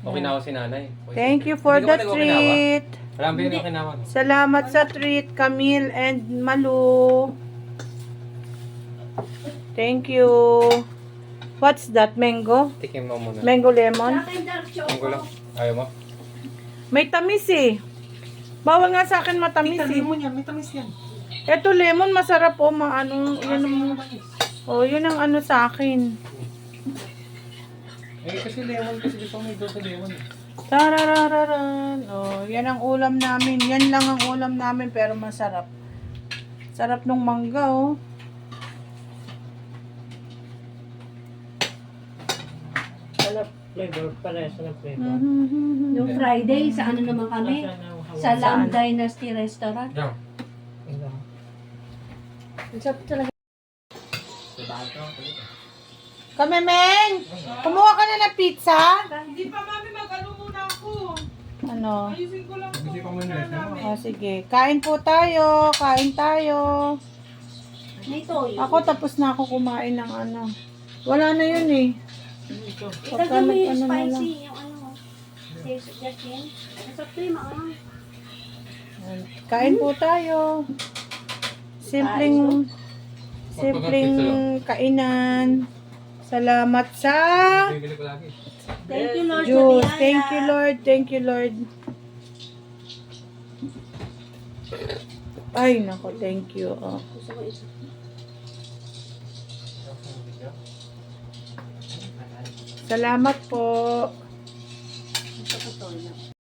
Okinawa si nanay. Thank you for Hindi ka the ba nag-Okinawa? treat. Marami yun Okinawa. Salamat sa treat, Camille and Malu. Thank you. What's that? Mango? Tikim mo muna. Mango lemon? Mango lang. Ayaw mo? May tamis eh. Bawal nga sa akin matamis eh. Lemon yan. May tamis yan. Ito lemon masarap po. Yun yun ang ano sa akin. Eh kasi lemon kasi gusto mo ito sa lemon. Tararararan. Oh, yan ang ulam namin. Yan lang ang ulam namin pero masarap. Sarap nung mangga oh. Flavor, parehas na flavor. Noong Friday, sa ano naman kami? Sa Lam Dynasty Restaurant. Yan. Ang sarap talaga. Kami, Meng! Kumuha ka na ng pizza? Hindi pa, mami, mag-ano muna ako. Ano? Ayusin ko lang Kasi pa mo yung lesson. Oh, sige. Kain po tayo. Kain tayo. May toyo. Ako tapos na ako kumain ng ano. Wala na yun eh. Ilagay mo yung ano na lang. spicy, yung ano. Just yan. Masarap to yung mga. Kain po tayo. Simpleng kainan. Salamat sa Bibili ko lagi. Thank you, Lord. Diyos. sa biyaya. Thank you, Lord. Thank you, Lord. Ay, nako. Thank you. Oh. Gusto ko isa. Salamat po. Gusto ko toyo.